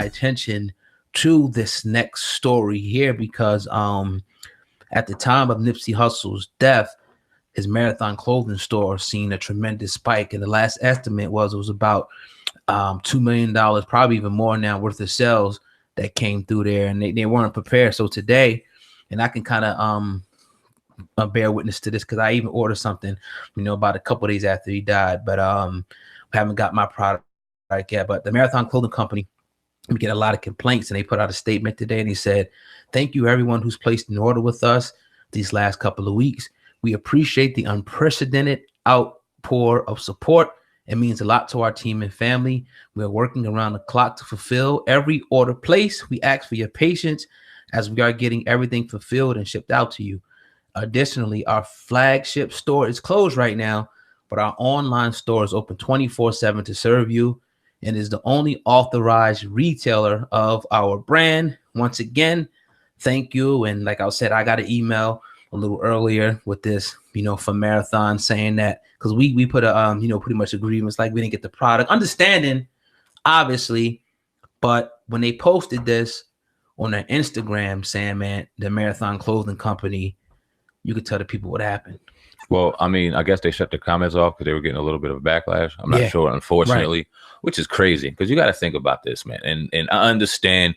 my attention to this next story here because at the time of Nipsey Hussle's death, his Marathon clothing store seen a tremendous spike, and the last estimate was it was about $2 million, probably even more now, worth of sales that came through there, and they weren't prepared. So today, and I can kind of bear witness to this because I even ordered something, about a couple of days after he died, but haven't got my product yet. But the Marathon Clothing Company, we get a lot of complaints, and they put out a statement today, and he said, "Thank you everyone who's placed an order with us these last couple of weeks. We appreciate the unprecedented outpour of support. It means a lot to our team and family. We're working around the clock to fulfill every order placed. We ask for your patience as we are getting everything fulfilled and shipped out to you. Additionally, our flagship store is closed right now, but our online store is open 24/7 to serve you and is the only authorized retailer of our brand. Once again, thank you." And like I said, I got an email a little earlier with this, from Marathon saying that because we put a pretty much agreements like we didn't get the product, understanding obviously, but when they posted this on their Instagram saying, man, the Marathon Clothing Company, you could tell the people what happened. Well, I mean, I guess they shut the comments off because they were getting a little bit of a backlash. I'm not sure, unfortunately, right. Which is crazy because you got to think about this, man. And I understand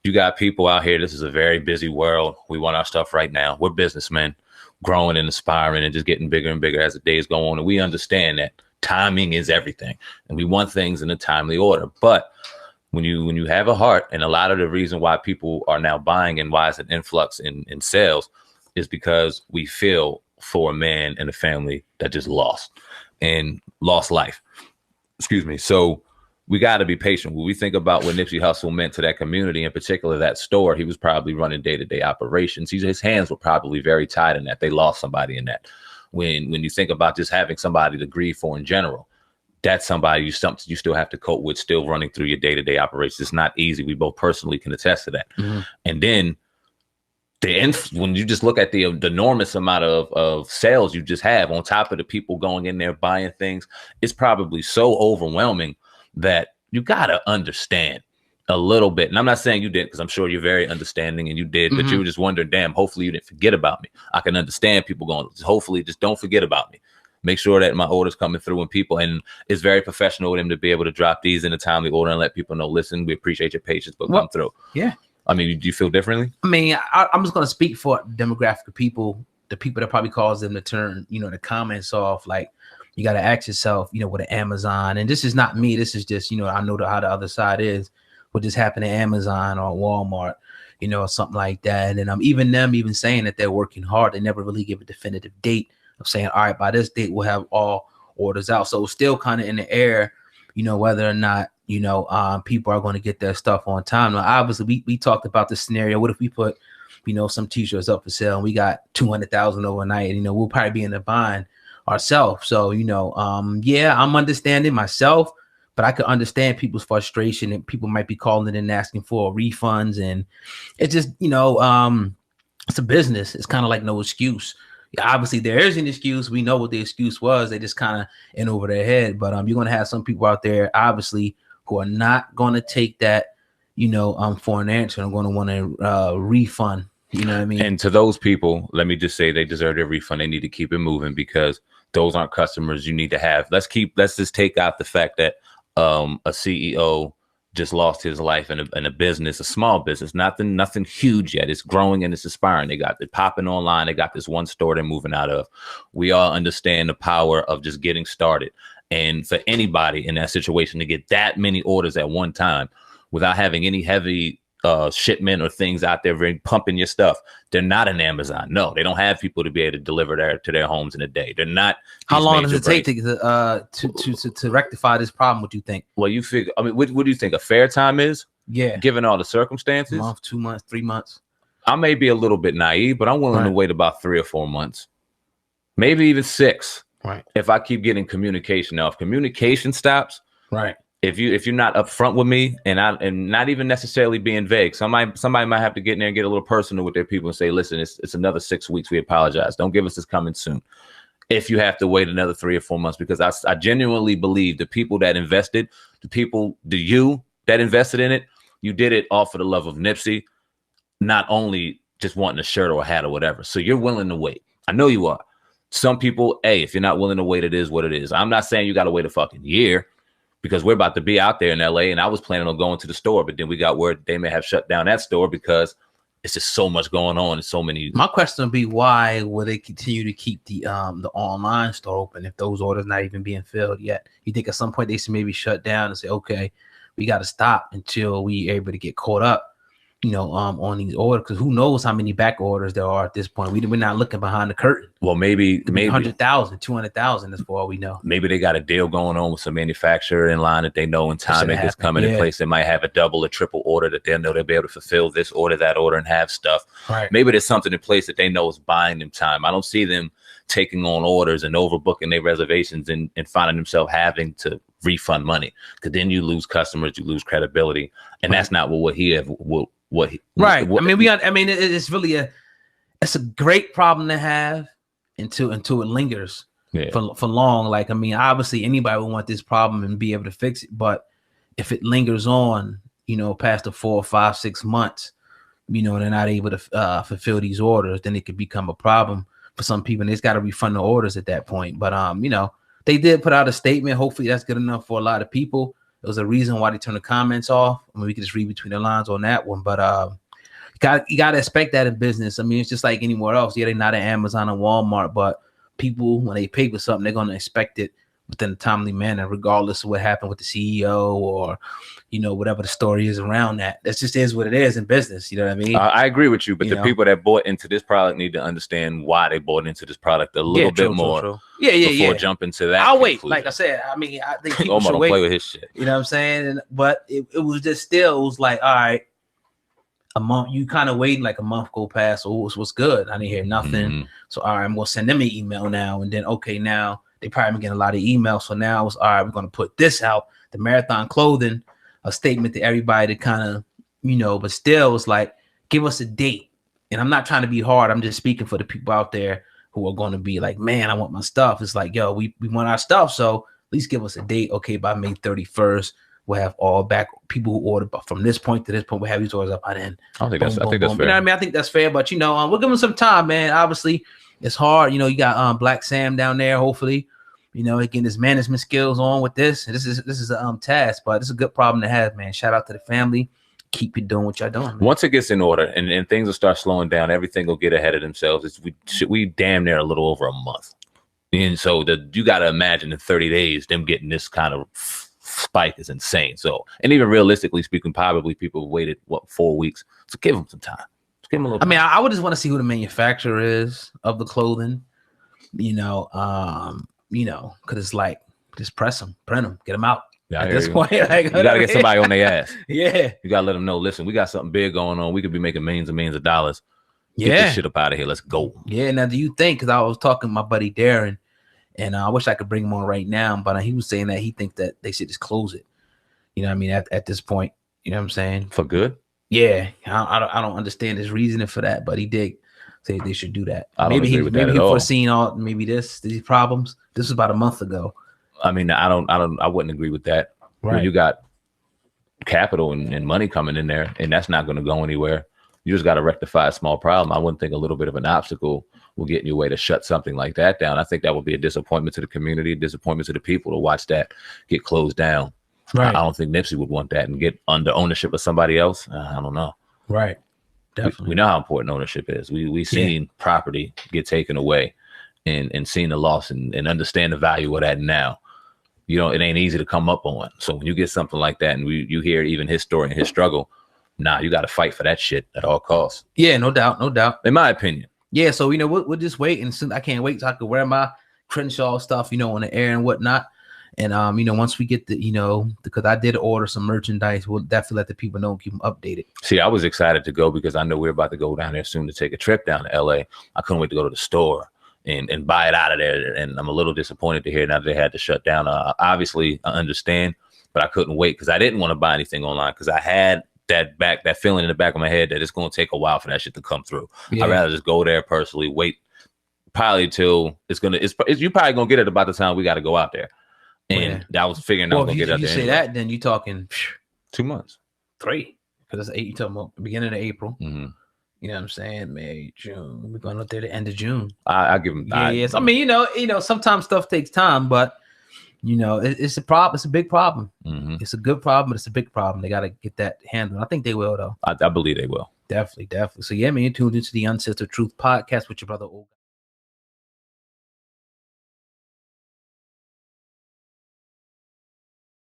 you got people out here. This is a very busy world. We want our stuff right now. We're businessmen growing and aspiring and just getting bigger and bigger as the days go on. And we understand that timing is everything and we want things in a timely order. But when you have a heart, and a lot of the reason why people are now buying and why it's an influx in sales is because we feel for a man and a family that just lost life. Excuse me. So we got to be patient. When we think about what Nipsey Hussle meant to that community, in particular that store, he was probably running day-to-day operations. His hands were probably very tied in that. They lost somebody in that. When you think about just having somebody to grieve for in general, that's somebody you still have to cope with, still running through your day-to-day operations. It's not easy. We both personally can attest to that. Mm-hmm. And then when you just look at the enormous amount of sales you just have on top of the people going in there buying things, it's probably so overwhelming that you got to understand a little bit. And I'm not saying you did, because I'm sure you're very understanding and you did, but you were just wondering, damn, hopefully you didn't forget about me. I can understand people going, hopefully just don't forget about me. Make sure that my order's coming through and it's very professional with him to be able to drop these in a timely order and let people know, listen, we appreciate your patience, but come through. Yeah. I mean, do you feel differently? I mean, I'm just going to speak for demographic of people, the people that probably cause them to turn, the comments off. Like, you got to ask yourself, with an Amazon, and this is not me. This is just, I know how the other side is. What just happened to Amazon or Walmart, or something like that. And even them saying that they're working hard, they never really give a definitive date of saying, all right, by this date, we'll have all orders out. So it's still kind of in the air, whether or not, people are going to get their stuff on time. Now, obviously, we talked about the scenario. What if we put, some t-shirts up for sale and we got 200,000 overnight, and, we'll probably be in the bind ourselves. So, yeah, I'm understanding myself, but I could understand people's frustration, and people might be calling in and asking for refunds. And it's just, it's a business. It's kind of like no excuse. Obviously, there is an excuse. We know what the excuse was. They just kind of in over their head. But you're going to have some people out there, obviously, who are not going to take that, for an answer. I'm going to want a refund. You know what I mean? And to those people, let me just say they deserve their refund. They need to keep it moving because those aren't customers you need to have. Let's just take out the fact that a CEO just lost his life in a business, a small business, nothing huge yet. It's growing and it's aspiring. They got it popping online. They got this one store they're moving out of. We all understand the power of just getting started. And for anybody in that situation to get that many orders at one time without having any heavy shipment or things out there pumping your stuff, they're not an Amazon. No, they don't have people to be able to deliver to their homes in a day. They're not. How long does it take to rectify this problem? What do you think? Well, you figure. I mean, what do you think a fair time is? Yeah, given all the circumstances, a month, 2 months, 3 months. I may be a little bit naive, but I'm willing to wait about 3 or 4 months, maybe even 6. Right. If I keep getting communication. Now, if communication stops, right. If you're not upfront with me and not even necessarily being vague, somebody might have to get in there and get a little personal with their people and say, listen, it's another 6 weeks. We apologize. Don't give us this coming soon. If you have to wait another 3 or 4 months, because I genuinely believe the people that invested, you that invested in it, you did it off of the love of Nipsey, not only just wanting a shirt or a hat or whatever. So you're willing to wait. I know you are. Some people, hey, if you're not willing to wait, it is what it is. I'm not saying you got to wait a fucking year, because we're about to be out there in LA, and I was planning on going to the store, but then we got word they may have shut down that store because it's just so much going on and so many. My question would be, why will they continue to keep the online store open if those orders not even being filled yet? You think at some point they should maybe shut down and say, okay, we got to stop until we able to get caught up, on these orders, because who knows how many back orders there are at this point. We're not looking behind the curtain. Well, maybe 100,000, 200,000 is for all we know. Maybe they got a deal going on with some manufacturer in line that they know in time it is coming in place. They might have a double or triple order that they know they'll be able to fulfill this order, that order, and have stuff. Right. Maybe there's something in place that they know is buying them time. I don't see them taking on orders and overbooking their reservations and finding themselves having to refund money, because then you lose customers, you lose credibility, and that's not what he have. Right. It's really it's a great problem to have until it lingers for long. Like, obviously anybody would want this problem and be able to fix it, but if it lingers on, past the 4, 5, 6 months, they're not able to fulfill these orders, then it could become a problem for some people, and they've got to refund the orders at that point. But they did put out a statement. Hopefully that's good enough for a lot of people. There was a reason why they turned the comments off. We could just read between the lines on that one. But you got to expect that in business. It's just like anywhere else. Yeah, they're not at Amazon and Walmart, but people, when they pay for something, they're going to expect it within a timely manner, regardless of what happened with the CEO or, whatever the story is around that. That just is what it is in business. You know what I mean? I agree with you, but the people that bought into this product need to understand why they bought into this product a little bit more. True. Before jumping to that. I'll wait. Like I said, I think people should wait. Play with his shit. You know what I'm saying? But it was just still, it was like, all right, a month, you kind of waiting, like a month go past. So what's good? I didn't hear nothing. Mm-hmm. So all right, I'm gonna send them an email now, and then okay, now they probably been getting a lot of emails. So now it's all right, we're gonna put this out, the Marathon Clothing, a statement to everybody to kind of, but still it's like, give us a date. And I'm not trying to be hard. I'm just speaking for the people out there who are going to be like, man, I want my stuff. It's like, yo, we want our stuff. So at least give us a date. Okay, by May 31st, we'll have all back people who ordered, but from this point to this point, we'll have these orders up by then. I think that's fair. You know what I mean? I think that's fair, but we'll give them some time, man. Obviously, it's hard. You got Black Sam down there, hopefully. Again, his management skills on with this. And this is a task, but it's a good problem to have, man. Shout out to the family. Keep it doing what y'all doing, man. Once it gets in order and things will start slowing down, everything will get ahead of themselves. We damn near a little over a month. And so you got to imagine in 30 days, them getting this kind of spike is insane. So, and even realistically speaking, probably people waited 4 weeks. So give them some time. Just give them a little time. I would just want to see who the manufacturer is of the clothing, because it's like, just press them, print them, get them out. Yeah, at this point, like, you got to get somebody on their ass. Yeah. You got to let them know, listen, we got something big going on. We could be making millions and millions of dollars. Get this shit up out of here. Let's go. Yeah. Now, do you think, because I was talking to my buddy Darren, and I wish I could bring him on right now, but he was saying that he thinks that they should just close it. You know what I mean? At this point, you know what I'm saying? For good? Yeah. I don't understand his reasoning for that, but he did say they should do that. Maybe he foreseen these problems. This was about a month ago. I wouldn't agree with that. Right. When you got capital and money coming in there, and that's not going to go anywhere. You just got to rectify a small problem. I wouldn't think a little bit of an obstacle will get in your way to shut something like that down. I think that would be a disappointment to the community, a disappointment to the people to watch that get closed down. Right. I don't think Nipsey would want that and get under ownership of somebody else. I don't know. Right. Definitely. We know how important ownership is. We seen property get taken away and seen the loss and understand the value of that now. It ain't easy to come up on. So when you get something like that and you hear even his story and his struggle, you got to fight for that shit at all costs. Yeah, no doubt. In my opinion. Yeah, so we'll just wait, and soon I can't wait so I can wear my Crenshaw stuff, on the air and whatnot. And once we get because I did order some merchandise, we'll definitely let the people know and keep them updated. See, I was excited to go because I know we're about to go down there soon to take a trip down to LA. I couldn't wait to go to the store and buy it out of there. And I'm a little disappointed to hear now they had to shut down. Obviously, I understand, but I couldn't wait because I didn't want to buy anything online because I had that feeling in the back of my head that it's going to take a while for that shit to come through. Yeah. I'd rather just go there personally, wait probably till you probably going to get it about the time we got to go out there. And I was figuring I was going to get out there. You say that, then you talking 2 months. 3. because it's you talking about beginning of April. Mm-hmm. You know what I'm saying? May, June. We're going up there to end of June. I give them. Yes. I mean, you know, sometimes stuff takes time, but you know, it's a problem. It's a big problem. Mm-hmm. It's a good problem, but it's a big problem. They got to get that handled. I think they will, though. I believe they will. Definitely. So yeah, man, you tuned into the Uncensored Truth podcast with your brother.